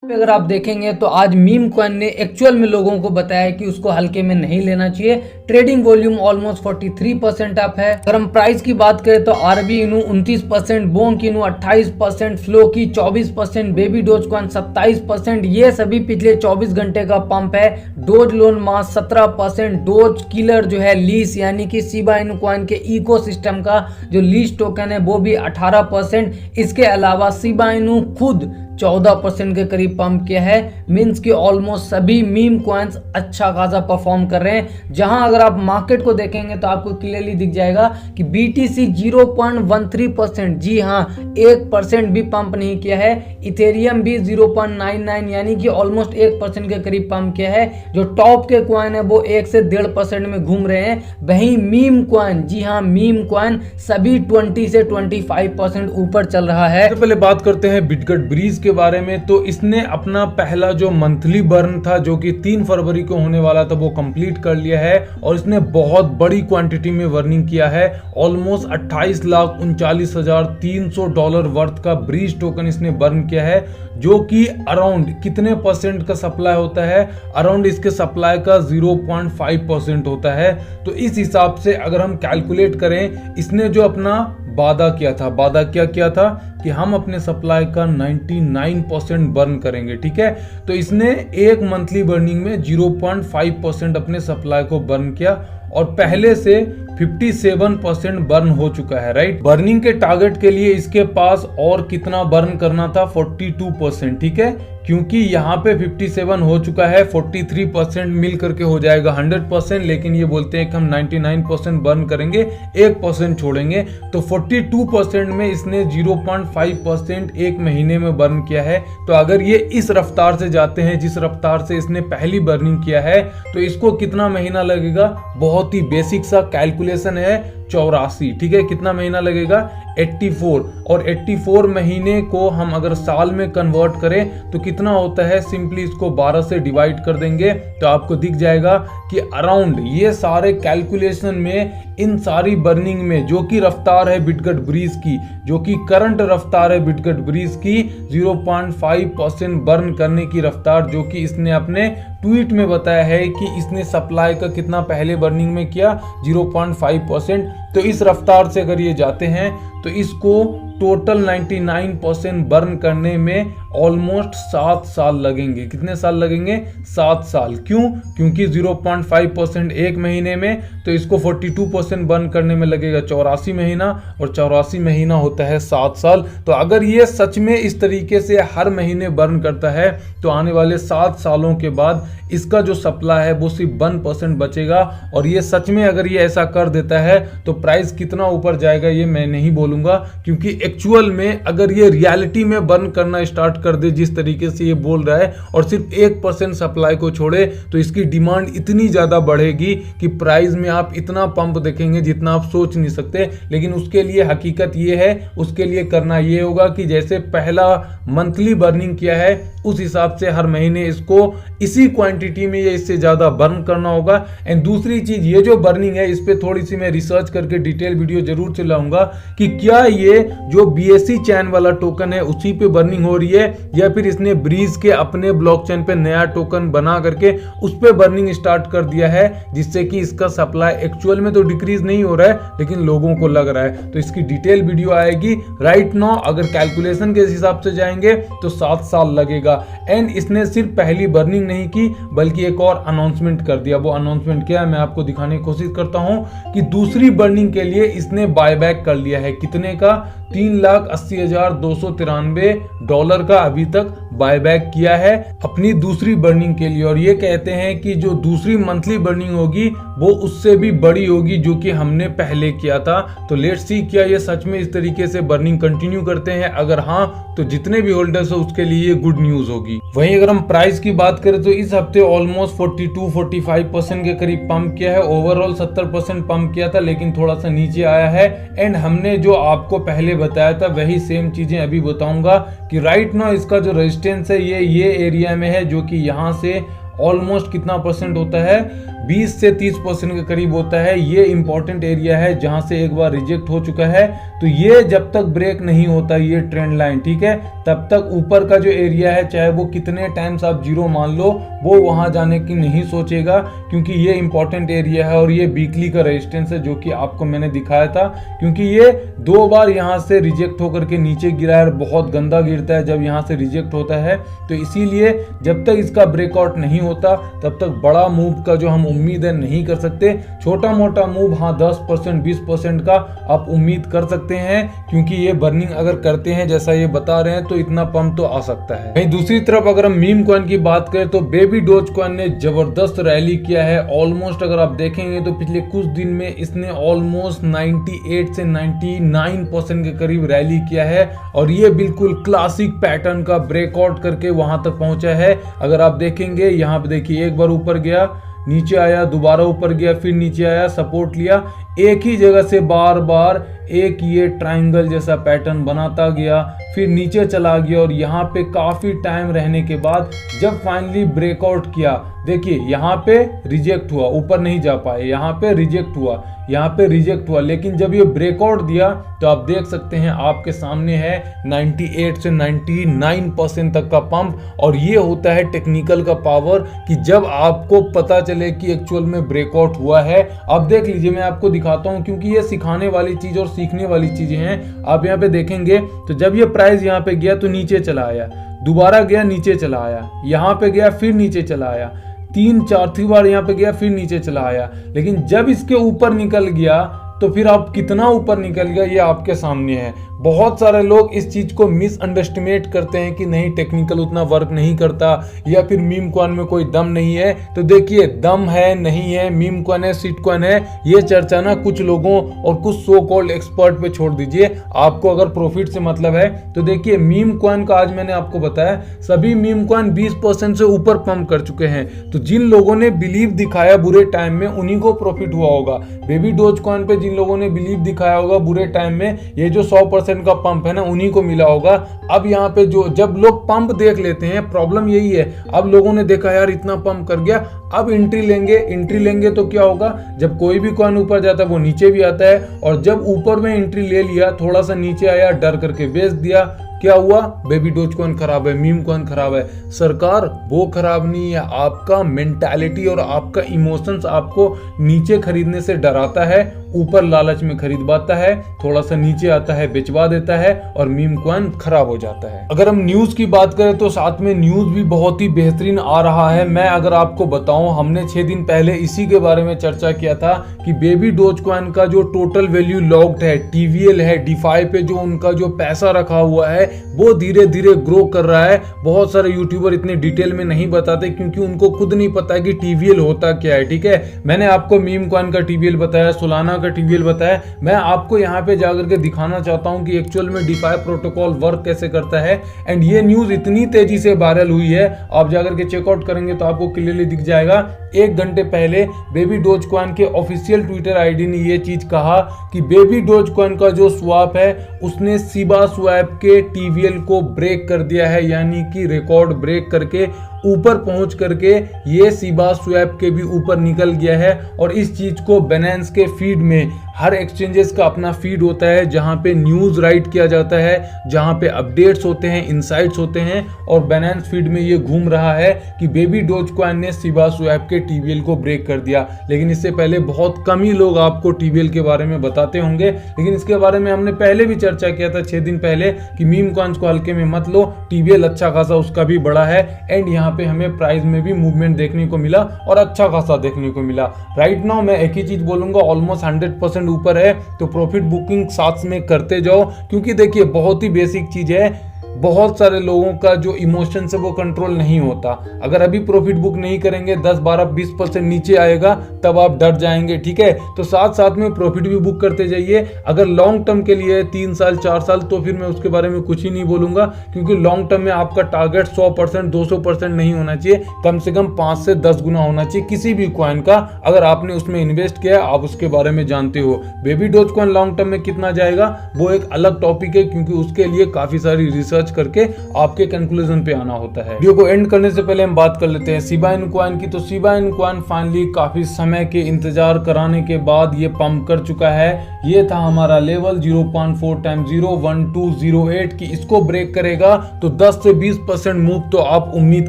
अगर आप देखेंगे तो आज मीम कॉइन ने एक्चुअल में लोगों को बताया कि उसको हल्के में नहीं लेना चाहिए। ट्रेडिंग वॉल्यूम ऑलमोस्ट 43% अप है। अगर हम प्राइस की बात करें तो आरबी इनू 29%, बोंक इनू 28%, फ्लो की 24%, बेबी डोज कॉइन 27%। ये सभी पिछले 24 घंटे का पंप है। डोज लोन मास 17%, डोज किलर जो है लीस यानी कि शिबा इनू कॉइन के इकोसिस्टम का जो लीस टोकन है वो भी 18%। इसके अलावा शिबा इनू खुद 14% के करीब पंप किया है। मींस कि ऑलमोस्ट सभी मीम कॉइन्स अच्छा खासा परफॉर्म कर रहे हैं। जहां अगर आप मार्केट को देखेंगे तो आपको क्लियरली दिख जाएगा कि BTC 0.13%, जी हां 1% भी पंप नहीं किया है। इथेरियम भी 0.99 यानी कि ऑलमोस्ट 1% के करीब पंप किया है। जो टॉप के कॉइन है वो 1 से 1.5% में घूम रहे हैं। वहीं मीम कॉइन, जी हां मीम कॉइन सभी 20 से 25% ऊपर चल रहा है। पहले बात करते हैं बिटगट ब्रीज के बारे में। तो इसने अपना पहला जो मंथली बर्न था जो कि 3 फरवरी को होने वाला था वो कंप्लीट कर लिया है और इसने बहुत बड़ी क्वांटिटी में बर्निंग किया है। ऑलमोस्ट 28,39,300 डॉलर वर्थ का ब्रीज टोकन इसने बर्न किया है, जो कि अराउंड कितने परसेंट का सप्लाई होता है? अराउंड इसके सप्लाई का 0.5% होता है। तो इस हिसाब से अगर हम कैलकुलेट करें, इसने जो अपना वादा किया था, वादा क्या किया था कि हम अपने सप्लाई का 99% बर्न करेंगे, ठीक है। तो इसने एक मंथली बर्निंग में 0.5% अपने सप्लाई को बर्न किया और पहले से 57% बर्न हो चुका है, राइट। बर्निंग के टारगेट के लिए इसके पास और कितना बर्न करना था? 42%, ठीक है। क्योंकि यहाँ पे 57 हो चुका है, 43% मिल करके हो जाएगा 100%, लेकिन ये बोलते हैं कि हम 99% बर्न करेंगे, 1% छोड़ेंगे। तो 42% में इसने 0.5% एक महीने में बर्न किया है। तो अगर ये इस रफ्तार से जाते हैं जिस रफ्तार से इसने पहली बर्निंग किया है, तो इसको कितना महीना लगेगा? बहुत ही बेसिक सा कैलकुलेशन है, 84, ठीक है। कितना महीना लगेगा? 84। और 84 महीने को हम अगर साल में कन्वर्ट करें तो कितना होता है? सिंपली इसको 12 से डिवाइड कर देंगे तो आपको दिख जाएगा कि अराउंड ये सारे कैलकुलेशन में इन सारी बर्निंग में जो कि रफ्तार है बिटगट ब्रीज की, जो कि करंट रफ्तार है बिटगट ब्रीज की 0.5% बर्न करने की रफ्तार, जो कि इसने अपने ट्वीट में बताया है कि इसने सप्लाई का कितना पहले बर्निंग में किया? 0.5%। तो इस रफ्तार से अगर ये जाते हैं तो इसको टोटल 99% बर्न करने में ऑलमोस्ट 7 साल लगेंगे। कितने साल लगेंगे? 7 साल। क्यों? क्योंकि 0.5% एक महीने में, तो इसको 42% बर्न करने में लगेगा 84 महीना, और 84 महीना होता है 7 साल। तो अगर ये सच में इस तरीके से हर महीने बर्न करता है तो आने वाले 7 सालों के बाद इसका जो सप्लाई है वो सिर्फ 1% बचेगा। और ये सच में अगर ये ऐसा कर देता है तो प्राइस कितना ऊपर जाएगा ये मैं नहीं बोलूंगा, क्योंकि एक्चुअल में अगर ये रियलिटी में बर्न करना स्टार्ट कर दे जिस तरीके से ये बोल रहा है और सिर्फ 1% सप्लाई को छोड़े, तो इसकी डिमांड इतनी ज्यादा बढ़ेगी कि प्राइस में आप इतना पंप देखेंगे जितना आप सोच नहीं सकते। लेकिन उसके लिए हकीकत ये है, उसके लिए करना ये होगा कि जैसे पहला मंथली बर्निंग किया है उस हिसाब से हर महीने इसको इसी क्वांटिटी में या इससे ज्यादा बर्न करना होगा। एंड दूसरी चीज, ये जो बर्निंग है इस पे थोड़ी सी मैं रिसर्च करके डिटेल वीडियो जरूर चलाऊंगा कि क्या ये जो BSC चैन वाला टोकन है उसी पे बर्निंग हो रही है या फिर इसने ब्रीज के अपने ब्लॉकचेन पे नया टोकन बना करके उस पे बर्निंग स्टार्ट कर दिया है, जिससे कि इसका सप्लाई एक्चुअल में तो डिक्रीज नहीं हो रहा है लेकिन लोगों को लग रहा है। तो इसकी डिटेल वीडियो आएगी। राइट नाउ अगर कैलकुलेशन के हिसाब से जाएंगे तो 7 साल लगेगा। एंड इसने सिर्फ पहली बर्निंग नहीं की बल्कि एक और अनाउंसमेंट कर दिया। वो अनाउंसमेंट क्या है मैं आपको दिखाने की कोशिश करता हूं कि दूसरी बर्निंग के लिए इसने बायबैक कर लिया है। कितने का? 3,80,293 डॉलर का अभी तक बायबैक किया है अपनी दूसरी बर्निंग के लिए। और ये कहते हैं कि जो दूसरी मंथली बर्निंग होगी वो उससे भी बड़ी होगी जो कि हमने पहले किया था। तो लेट्स सी क्या ये सच में इस तरीके से बर्निंग कंटिन्यू करते हैं। अगर हाँ तो जितने भी होल्डर्स है उसके लिए ये गुड न्यूज होगी। वहीं अगर हम प्राइस की बात करें तो इस हफ्ते ऑलमोस्ट 42-45% के करीब पंप किया है। ओवरऑल 70% पंप किया था लेकिन थोड़ा सा नीचे आया है। एंड हमने जो आपको पहले बताया था वही सेम चीजें अभी बताऊंगा कि राइट नाउ इसका जो रेजिस्टेंस है ये एरिया में है, जो कि यहाँ से ऑलमोस्ट कितना परसेंट होता है? 20 से 30% के करीब होता है। ये इंपॉर्टेंट एरिया है जहां से एक बार रिजेक्ट हो चुका है, तो ये जब तक ब्रेक नहीं होता ये ट्रेंड लाइन, ठीक है, तब तक ऊपर का जो एरिया है चाहे वो कितने टाइम्स आप जीरो मान लो, वो वहां जाने की नहीं सोचेगा, क्योंकि ये इंपॉर्टेंट एरिया है और ये वीकली का रेजिस्टेंस है जो कि आपको मैंने दिखाया था। क्योंकि ये 2 बार यहाँ से रिजेक्ट होकर के नीचे गिरा है, बहुत गंदा गिरता है जब यहाँ से रिजेक्ट होता है, तो इसीलिए जब तक इसका ब्रेकआउट नहीं होता तब तक बड़ा मूव का जो हम उम्मीद है नहीं कर सकते। छोटा मोटा मूव हाँ 10% 20% का आप उम्मीद कर सकते हैं, क्योंकि ये बर्निंग अगर करते हैं जैसा ये बता रहे हैं तो इतना पंप तो आ सकता है। वहीं दूसरी तरफ अगर हम मीम कॉइन की बात करें तो बेबी डोज कॉइन ने जबरदस्त रैली किया है। ऑलमोस्ट अगर आप देखेंगे तो पिछले कुछ दिन में इसने ऑलमोस्ट 98 से 99% के करीब रैली किया है और ये बिल्कुल क्लासिक पैटर्न का ब्रेकआउट करके वहां तक पहुंचा है। अगर आप देखेंगे यहाँ पे देखिए, एक बार ऊपर गया, नीचे आया, दोबारा ऊपर गया, फिर नीचे आया, सपोर्ट लिया, एक ही जगह से बार बार एक ये ट्रायंगल जैसा पैटर्न बनाता गया, फिर नीचे चला गया और यहाँ पे काफी टाइम रहने के बाद जब फाइनली ब्रेकआउट किया, देखिए यहाँ पे रिजेक्ट हुआ, ऊपर नहीं जा पाए, यहाँ पे रिजेक्ट हुआ, यहाँ पे रिजेक्ट हुआ, लेकिन जब ये ब्रेकआउट दिया तो आप देख सकते हैं आपके सामने है 98 से 99% तक का पंप। और ये होता है टेक्निकल का पावर कि जब आपको पता चले कि एक्चुअल में ब्रेकआउट हुआ है। अब देख लीजिए, मैं आपको दिखाता हूँ क्योंकि ये सिखाने वाली चीज और सीखने वाली चीजें हैं। आप यहाँ पे देखेंगे तो जब ये प्राइस यहाँ पे गया तो नीचे चला आया, दोबारा गया नीचे चला आया, यहाँ पे गया फिर नीचे चला आया, 3-4 बार यहाँ पे गया फिर नीचे चला आया, लेकिन जब इसके ऊपर निकल गया तो फिर आप कितना ऊपर निकल गया ये आपके सामने है। बहुत सारे लोग इस चीज को मिसअंडरस्टिमेट करते हैं कि नहीं टेक्निकल उतना वर्क नहीं करता या फिर मीम कॉइन में कोई दम नहीं है। तो देखिए, दम है नहीं है, मीम कॉइन है सिट कॉइन है, ये चर्चा ना कुछ लोगों और कुछ सो कॉल्ड एक्सपर्ट पे छोड़ दीजिए। आपको अगर प्रॉफिट से मतलब है तो देखिए, मीम कॉइन का आज मैंने आपको बताया सभी मीम कॉइन 20% से ऊपर पंप कर चुके हैं। तो जिन लोगों ने बिलीव दिखाया बुरे टाइम में उन्हीं को प्रॉफिट हुआ होगा। बेबी डोज कॉइन पे जिन लोगों ने बिलीव दिखाया होगा बुरे टाइम में, ये जो 100% का पंप है ना, उन्हीं को मिला होगा। अब यहाँ पे जो जब लोग पंप देख लेते हैं, प्रॉब्लम यही है, अब लोगों ने देखा यार इतना पंप कर गया, अब एंट्री लेंगे तो क्या होगा, जब कोई भी कॉइन ऊपर जाता है वो नीचे भी आता है, और जब ऊपर में एंट्री ले लिया, थोड़ा सा नीचे आया, डर करके बेच दिया, क्या हुआ, बेबी डोज कॉइन खराब है, मीम कॉइन खराब है। सरकार वो खराब नहीं है, आपका मेंटालिटी और आपका इमोशंस आपको नीचे खरीदने से डराता है, ऊपर लालच में खरीदवाता है, थोड़ा सा नीचे आता है बेचवा देता है और मीम कॉइन खराब हो जाता है। अगर हम न्यूज की बात करें तो साथ में न्यूज भी बहुत ही बेहतरीन आ रहा है। मैं अगर आपको बताऊं, हमने 6 दिन पहले इसी के बारे में चर्चा किया था कि बेबी डोज कॉइन का जो टोटल वैल्यू लॉक्ड है, टीवीएल है, डिफाई पे जो उनका जो पैसा रखा हुआ है वो धीरे धीरे ग्रो कर रहा है। बहुत सारे यूट्यूबर इतने डिटेल में नहीं बताते क्योंकि उनको खुद नहीं पता कि टीवीएल होता क्या है। ठीक है, मैंने आपको मीम कॉइन का टीवीएल बताया, सोलाना का टीवीएल बताया, मैं आपको यहाँ पे जाकर के दिखाना चाहता हूँ कि एक्चुअल में डिफाई प्रोटोकॉल वर्क कैसे करता है। एंड ये न्यूज इतनी तेजी से वायरल हुई है, आप जाकर के चेकआउट करेंगे तो आपको क्लियरली दिख जाएगा। 1 घंटे पहले बेबी डोज कॉइन के ऑफिशियल ट्विटर आईडी ने ये चीज कहा कि बेबी डोज कॉइन का जो स्वैप है उसने सिबा स्वैप के टीवीएल को ब्रेक कर दिया है, यानी कि रिकॉर्ड ब्रेक करके ऊपर पहुंच करके ये सिबा स्वैप के भी ऊपर निकल गया है। और इस चीज को बाइनेंस के फीड में, हर एक्सचेंजेस का अपना फीड होता है जहां पे न्यूज राइट किया जाता है, जहां पे अपडेट्स होते हैं, इनसाइट्स होते हैं, और बाइनेंस फीड में ये घूम रहा है कि बेबी डोज कॉइन ने सिबा स्वैप के टीवीएल को ब्रेक कर दिया। लेकिन इससे पहले बहुत कम ही लोग आपको टीवीएल के बारे में बताते होंगे, लेकिन इसके बारे में हमने पहले भी चर्चा किया था 6 दिन पहले कि मीम कॉइन्स को हल्के में मत लो, टीवीएल अच्छा खासा उसका भी बड़ा है। एंड यहाँ पे हमें प्राइस में भी मूवमेंट देखने को मिला और अच्छा खासा देखने को मिला। राइट नाउ मैं एक ही चीज बोलूंगा, ऑलमोस्ट 100% ऊपर है, तो प्रॉफिट बुकिंग साथ में करते जाओ, क्योंकि देखिए बहुत ही बेसिक चीज है, बहुत सारे लोगों का जो इमोशन है वो कंट्रोल नहीं होता। अगर अभी प्रॉफिट बुक नहीं करेंगे, 10, 12, 20% नीचे आएगा तब आप डर जाएंगे। ठीक है, तो साथ साथ में प्रॉफिट भी बुक करते जाइए। अगर लॉन्ग टर्म के लिए 3 साल 4 साल तो फिर मैं उसके बारे में कुछ ही नहीं बोलूंगा, क्योंकि लॉन्ग टर्म में आपका टारगेट 100% 200% नहीं होना चाहिए, कम से कम 5 से 10 गुना होना चाहिए किसी भी कॉइन का। अगर आपने उसमें इन्वेस्ट किया, आप उसके बारे में जानते हो। Baby dose coin long term में कितना जाएगा वो एक अलग टॉपिक है, क्योंकि उसके लिए काफी सारी रिसर्च सर्च करके आपके कंक्लूजन पे आना होता है। वीडियो को एंड करने से पहले हम बात कर लेते हैं शिबा इनु कॉइन की। तो शिबा इनु कॉइन फाइनली काफी समय के इंतजार कराने के बाद ये पंप कर चुका है। ये था हमारा लेवल 0.4 × 0.1208 की, इसको ब्रेक करेगा तो 10 से 20% मूव तो आप उम्मीद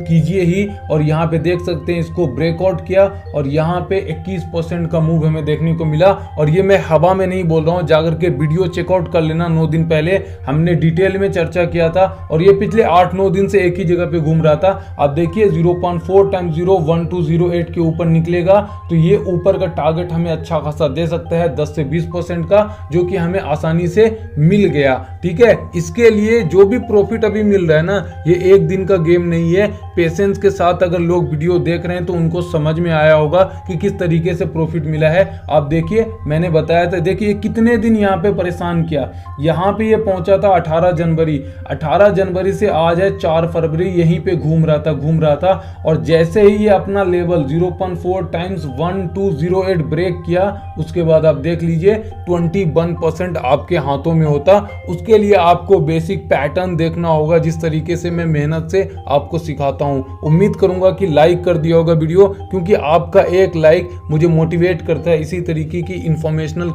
कीजिए ही। और यहाँ पे देख सकते हैं इसको ब्रेकआउट किया और यहाँ पे 21% का मूव हमें देखने को मिला। और ये मैं हवा में नहीं बोल रहा हूँ, जाकर के वीडियो चेकआउट कर लेना। 9 दिन पहले हमने डिटेल में चर्चा किया था और ये पिछले 8-9 दिन से एक ही जगह पे घूम रहा था। आप देखिए 0.4 × 0.1208 के ऊपर निकलेगा तो ये ऊपर का टारगेट हमें अच्छा खासा दे सकता है 10 से 20% का, जो कि हमें आसानी से मिल गया। ठीक है, इसके लिए जो भी प्रॉफिट अभी मिल रहा है ना, ये एक दिन का गेम नहीं है। पेशेंस के साथ अगर लोग वीडियो देख रहे हैं तो उनको समझ में आया होगा कि किस तरीके से प्रॉफिट मिला है। आप देखिए मैंने बताया था, देखिए कितने दिन यहाँ पे परेशान किया। यहाँ पे ये पहुंचा था 18 जनवरी, 18 जनवरी से आज है 4 फरवरी, यहीं पे घूम रहा था। और जैसे ही ये अपना लेवल 0.4 × 1208 ब्रेक किया, उसके बाद आप देख लीजिए 21% आपके हाथों में होता। उसके लिए आपको बेसिक पैटर्न देखना होगा, जिस तरीके से मैं मेहनत से आपको सिखाता हूं। उम्मीद करूंगा कि लाइक कर दिया होगा वीडियो, क्योंकि आपका एक लाइक मुझे मोटिवेट करता है इसी तरीके की इंफॉर्मेशनल